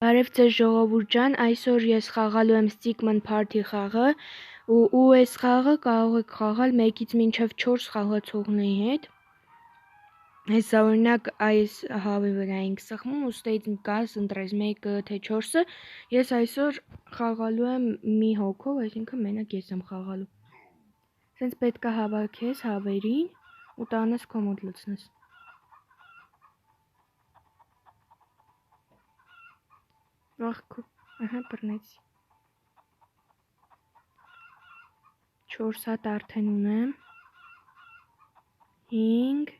Բարև ձեզ ժողովուրդ ջան, այսօր ես խաղալու եմ Stickman Party խաղը ու այս խաղը կարող եք խաղալ 1-ից մինչև 4 խաղացողների հետ։ Հեսա օրինակ այս հավի վրա ենք սխմում, ուստեից գաս ընտրես 1-ը թե 4-ը։ Ես այսօր խաղալու եմ մի հոգով, այսինքն մենակ ես եմ խաղալու։ Սենց պետք է հավաքես հավերին ու տանես քո մոտ լցնես։ Ահա, բռնեցի։ 4 հատ արդեն ունեմ։ 5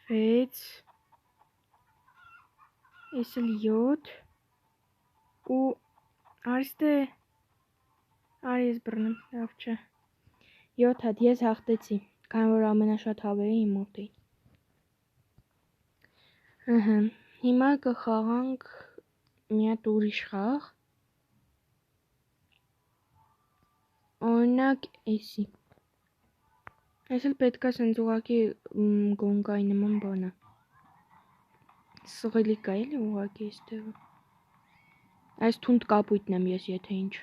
6 Էսել 7 ու արստե արի ես բռնեմ, լավ չէ։ 7 հատ ես հաղթեցի, քանի որ ամենաշատ հավերը իմ մոտ էին։ Հիմա կխաղանք մի հատ ուրիշ խաղ։ Օրինակ էսի։ Այս էլ պետք է սենց ուղղակի գոնկայի նման բան է։ Սղելի կա էլի ուղղակի այստեղը։ Այս թունդ կապույտն եմ ես, եթե ինչ։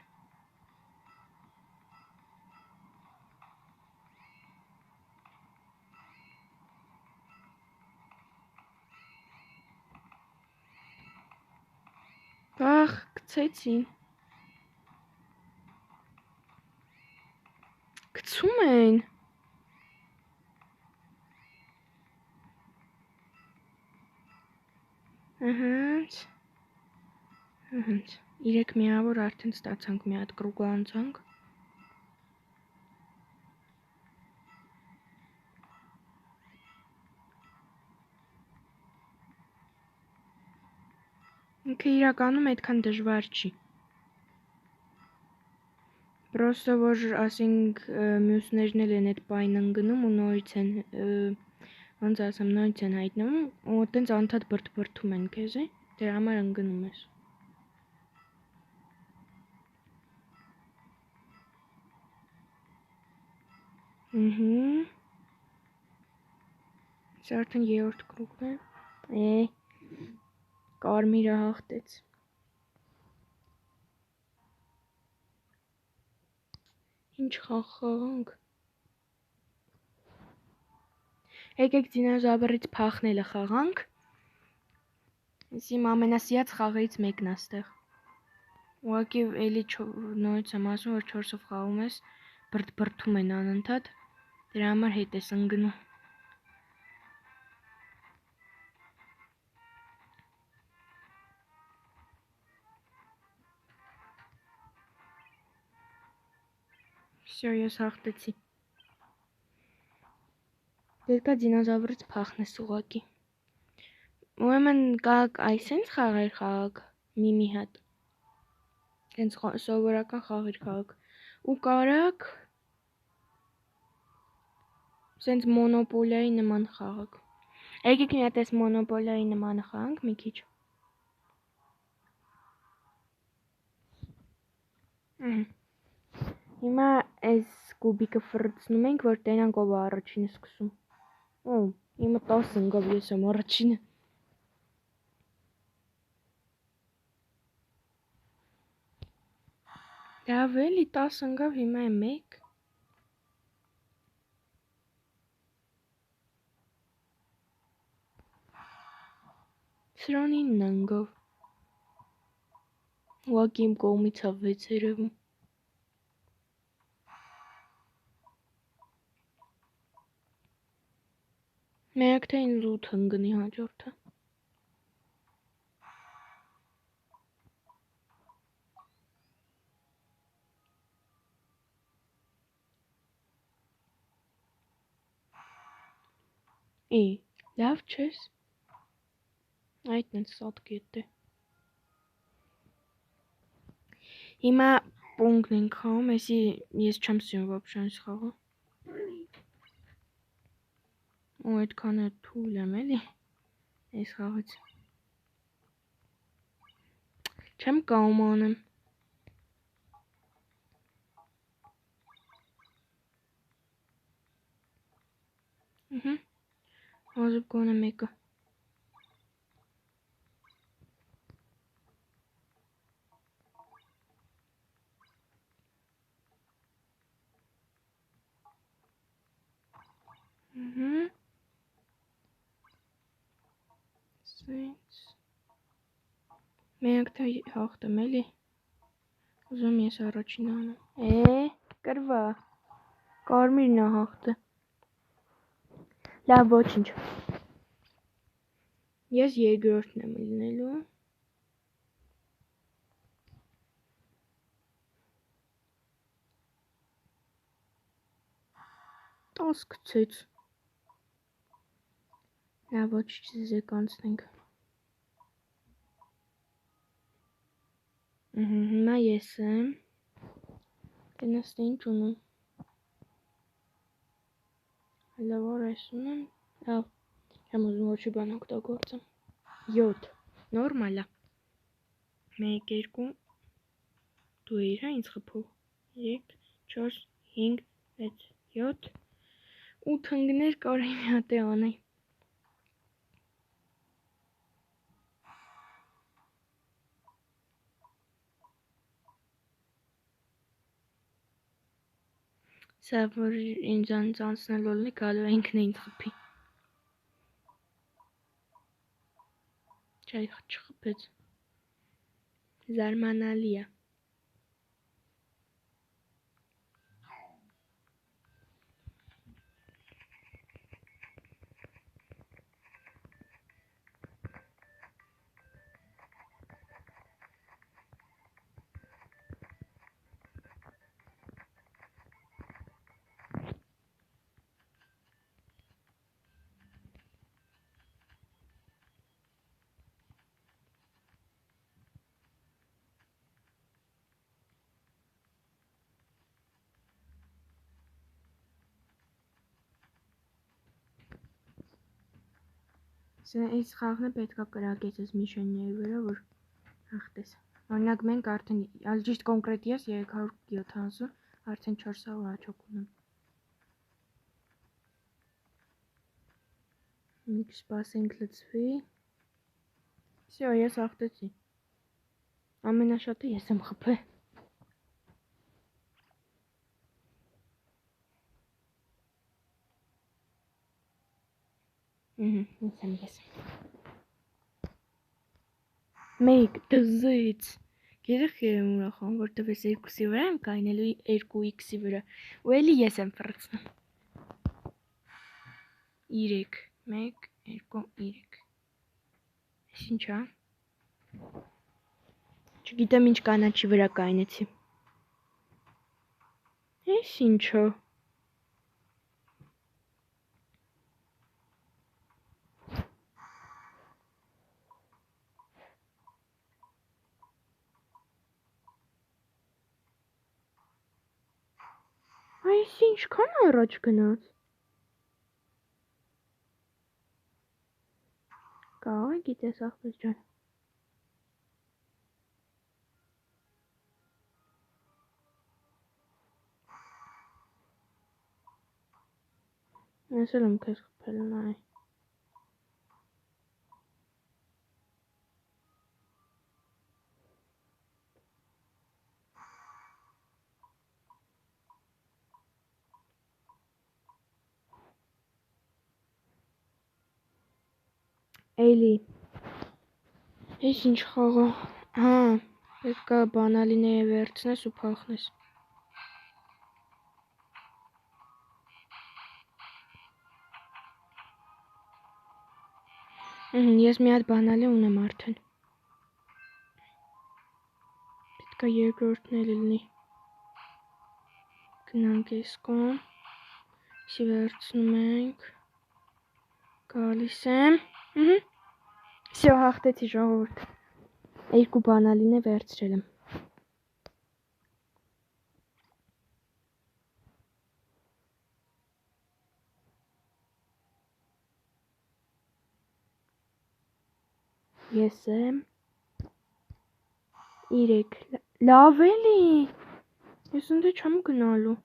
Ախ, գցեցին։ Գցում են։ Ահանց։ 3 միավոր արդեն ստացանք մի հատ կրուգ անցանք։ Ինքը իրականում այդքան դժվար չի։ Պրոստը որ ասենք մյուսներն էլ են այդ պայն ընկնում ու նորից են ոնց ասեմ, նորից են հայտնվում ու տենց անդադ բրթում են քեզ, դրա համար ընկնում ես։ Սա արդեն երրորդ կրուգն է։ Կարմիրը հաղթեց։ Ինչ խաղ խաղանք։ Եկեք դինոզավրից փախնելը խաղանք։ Ես իմ ամենասիրած խաղերից մեկն է ստեղ։ Ուղղակի էլի նորից եմ ասում, որ 4-ով խաղում ես, բրթում են անընդհատ, դրա համար հետ ես ընկնում։ Всё, ես հաղթեցի։ Պետքա դինոզավրից փախնես ուղղակի։ Ուրեմն կաք այսենց խաղեր խաղաք մի հատ։ Հենց սովորական խաղեր խաղաք։ Ու կարաք սենց մոնոպոլիայի նման խաղաք։ Եկեք մի հատ էս մոնոպոլիայի նմանը խաղանք մի քիչ։ Հիմա այս կուբիկը ֆռցնում ենք, որ տենանք ով է առաջինը սկսում։ Իմը 10 ընկավ, ես եմ առաջինը։ Լավ էլի 10 ընկավ, հիմա է 1։ Սրան 9 ընկավ։ Ուղղակի իմ կողմից է 6 երևում։ Մենակ թե ինձ 8 ընկնի հաջորդը։ Լավ չես։ Այդ նենց սատ կետ է։ Հիմա պոնգն ենք խաղում, էսի ես չեմ սիրում ոբշե այս խաղը։ Ու այդքան է թույլ եմ էլի այս խաղից։ Չեմ կարող անեմ։ Ազıb գոնե մեկը։ Սենց։ Մենակ թե հաղթեմ էլի։ Ուզում ես առաջին անեմ։ Կրվա։ Կարմիրն է հաղթը։ Լավ, ոչինչ։ Ես երկրորդն եմ լինելու։ Տոս գցեց։ Լավ, ոչինչ զեկ անցնենք։ Հիմա ես եմ։ Տնստը ինչ ունում։ Լավ, այս ունեմ։ Լավ, չեմ ուզում ոչի բան օգտագործեմ։ 7, նորմալ է։ 1, 2, դու իր ինձ խփող։ 3, 4, 5, 6, 7, 8 հնգներ կարի մի հատ է անեի։ Սա որ ինձանից անցնելով է գալու ինքն է ինձ խփի։ Չէ, չխփեց։ Զարմանալի է։ Այս խաղն է պետքա կրակես այս միշենների վրա, որ հաղթես։ Օրինակ մենք արդեն, ալջիշտ կոնկրետ ես 370, արդեն 400 հաճոք ունեմ։ Մի քիչ սպասենք լցվի։ Всё, ես հաղթեցի։ Ամենաշատը ես եմ խփել։ Ես։ Մեկ դզից։ Գիտեք եմ ուրախանում, որտեվ ես 2-ի վրա եմ կայնելու 2x-ի վրա, ու էլի ես եմ ֆրցնում։ 3, 1, 2, 3։ Այս ինչ է։ Չգիտեմ ինչ կանաչի վրա կայնեցի։ Այս ինչ է։ Այս ինչքան առաջ գնաց։ Կարող գիտես ախպեր ջան։ Ես էլ եմ քեզ խփել նայ։ Էլի։ Այս ինչ խաղ է։ Հա, պետք է բանալիները վերցնես ու փախնես։ Ես մի հատ բանալի ունեմ արդեն։ Պետք է երկրորդն էլ լինի։ Գնանք այս կողմ։ Սի վերցնում ենք։ Գալիս եմ։ Всё, հաղթեցի ժողովուրդ։ 2 բանալին է վերցրել եմ։ Ես եմ 3 լավ էլի։ Ես ընդ չեմ գնալու։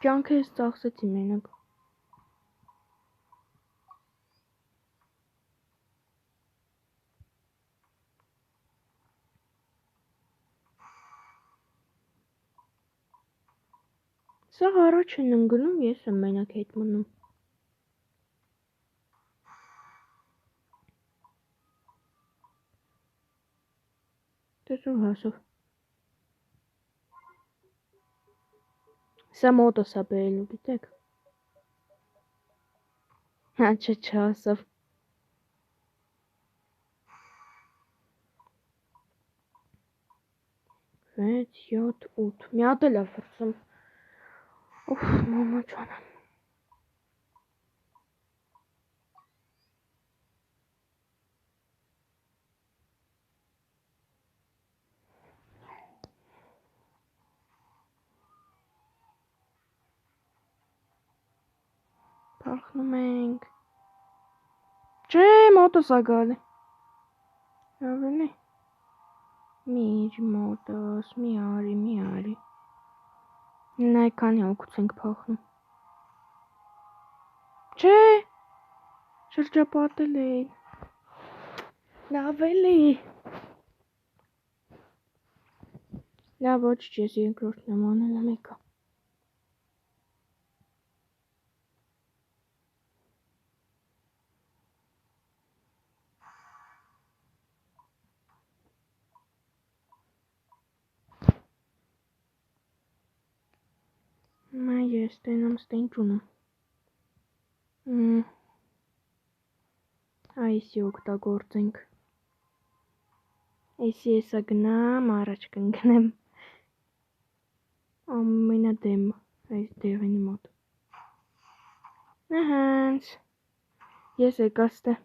Կյանքը ես ծախսեցի մենակ։ Սա առաջ են ընկնում, ես եմ մենակ հետ մնում։ Տեսու հասով։ Սա մոտոս է բերելու, գիտեք։ Հա, չհասով։ 6, 7, 8։ Մի հատ էլ է ֆրծում։ Ուֆ, մամա ջան։ Փախնում ենք։ Չէ, մոտոս է գալի։ Ավելի։ Մի մոտոս, մի արի։ Նայ քանի հոգուց ենք փախնում։ Չէ, շրջապատել էին։ Լավ էլի։ Լավ, ոչ, ես երկրորդն եմ անել մեկը։ Մա ես տենամ ստենջունում։ Այսի օգտագործենք։ Այսի եսա գնամ, առաջ կընկնեմ։ Ամենադեմ այս դեղինի մոտ։ Նահանց։ Ես եկաստե։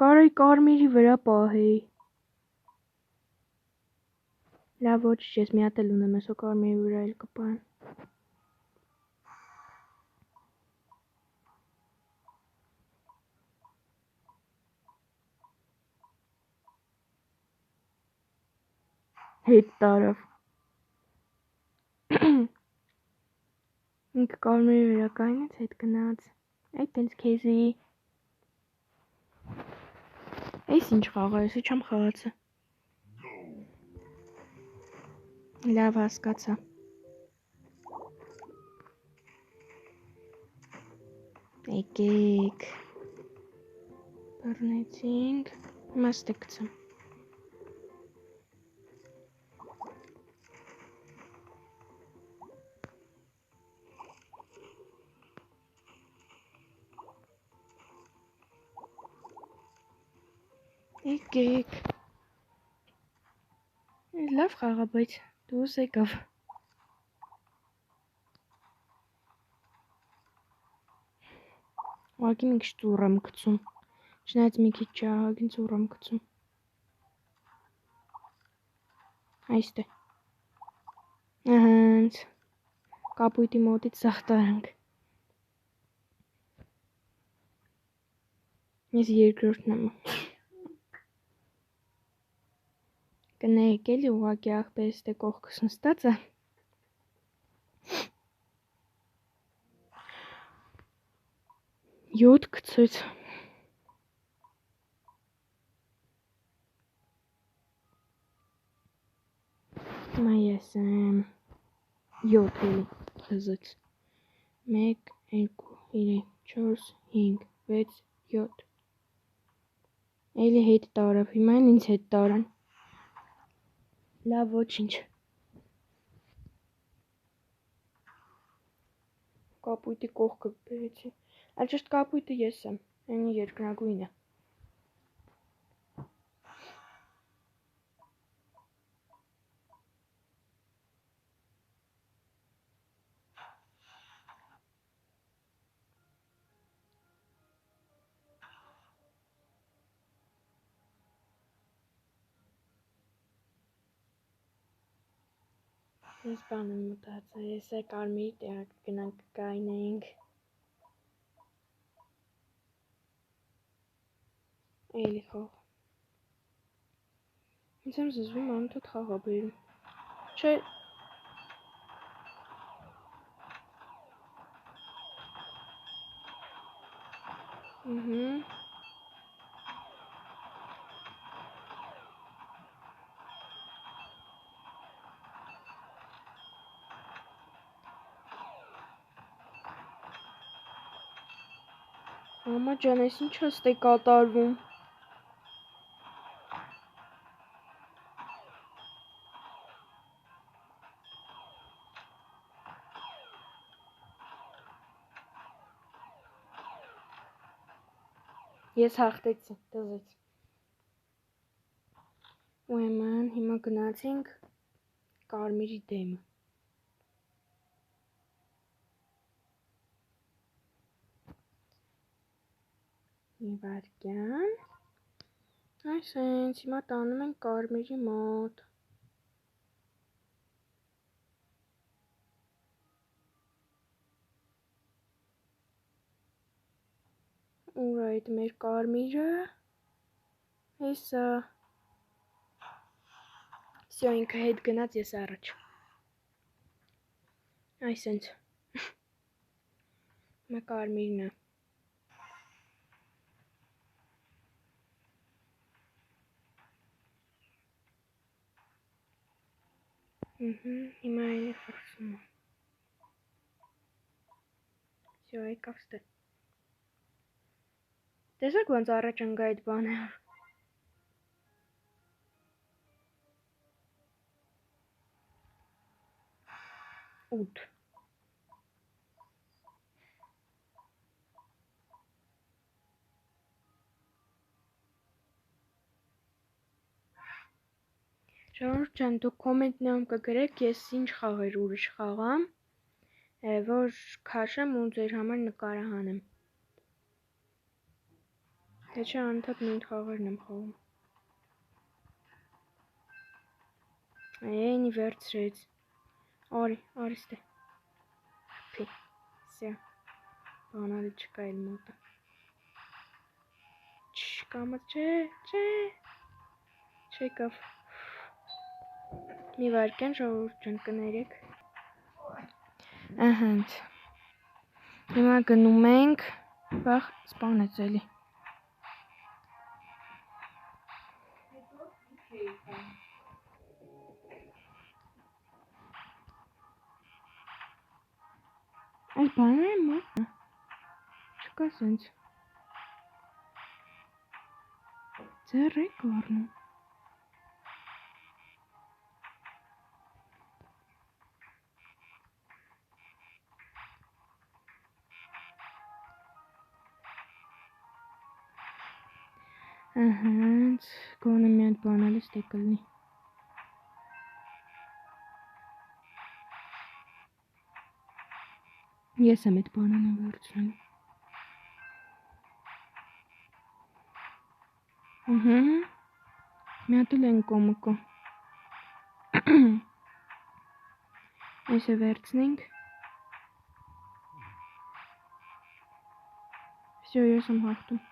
Կարայի կարմիրի վրա պահեի։ Լավ, ոչ, ես մի հատ էլ ունեմ, այսօ կարմիրի վրա էլ կպահեմ։ Հետ տարավ։ Ինքը կարմիրի վրա կայնեց, հետ գնաց։ Այդ տենց քեզի։ Այս ինչ խաղ է, ես չեմ խաղացը։ Լավ, հասկացա։ Եկեք։ Բռնեցինք, հիմա ստե գցեմ։ Եկեք։ Լավ խաղա, բայց դուրս եկավ։ Ուղղակի մի քիչ ծուռ եմ գցում։ Չնայած մի քիչ ահագին ծուռ եմ գցում։ Այստե։ Ահանց։ Կապույտի մոտից սախտարանք։ Ես երկրորդն եմ։ Կնայեք էլի ուղղակի աղբերս դե կողքս նստած է։ Յոթ գցեց։ Հիմա ես եմ։ Յոթ էլի խզեց։ 1, 2, 3, 4, 5, 6, 7։ Էլի հետ տարավ, հիմա էլ ինձ հետ տարան։ Լավ, ոչինչ։ Կապույտի կողքը բերեցի։ Այլ ճիշտ կապույտը ես եմ, այնի երկնագույնը։ Ես բան եմ մտածել, ես կարմիրի տեղը կգնանք կկայնենք։ Էլի խաղ։ Ինձ եմ զզվում անընդհատ խաղ ա բերում։ Չէ։ Մամա ջան, ես ինչ է կատարվում։ Ես հաղթեցի, դզեց։ Ուրեմն հիմա գնացինք կարմիրի դեմը։ Մի վայրկյան։ Այսինքն հիմա տանում ենք կարմիրի մոտ։ Ուր այդ մեր կարմիրը։ Հեսա։ Всё, ինքը հետ գնաց, ես առաջ։ Այսինքն։ Մա կարմիրն է։ Հիմա այն է խրսում։ Всё, եկավ ստե։ Տեսեք ոնց առաջ ընկա այդ բանը։ 8 Ժողովուրդ ջան, դուք կոմենտներում կգրեք, ես ինչ խաղեր ուրիշ խաղամ, որ քաշեմ ու ձեր համար նկարահանեմ։ Թե չէ անընդհատ նույն խաղերն եմ խաղում։ Էնի վերցրեց։ Արի ստե։ Փի։ Всё։ Բանալի չկա էլ մոտը։ Կամաց չէ։ Չեկավ։ Մի վայրկյան ժողովուրդ ջան, կներեք։ Ահանց։ Հիմա գնում ենք, բախ սպանեց էլի։ Այս բանը մոտ չկա սենց։ Ձեռ եք առնում։ Ահանց, գոնե մի հատ բանալիս դե կլինի։ Ես եմ այդ բանանը վերցնում։ Մի հատ էլ են կոմը կա։ Այսը վերցնենք։ Всё, ես եմ հաղթում։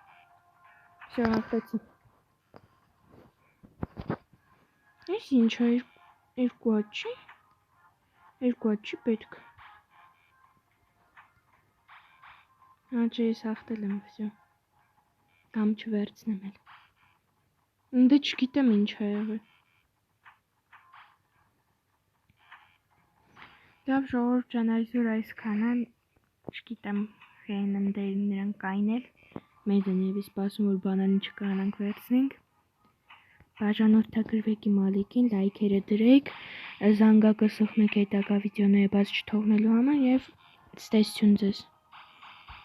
Всё, հաղթեցի։ Այս ինչ է, երկու հատ չի։ Երկու հատ չի պետք։ Չէ, ես հաղթել եմ, всё։ Կամ չվերցնեմ էլ։ Դե չգիտեմ ինչ է եղել։ Լավ ժողովուրդ ջան, այսօր այսքան է, չգիտեմ խեն եմ դերին նրան կայնել, մեզ են եւի սպասում, որ բանալին չկարանանք վերցնենք, բաժանորդագրվեք իմ ալիքին, լայքերը դրեք, զանգակը սխմեք հետագա վիդեոները բաց չթողնելու համար եւ ցտեսություն ձեզ։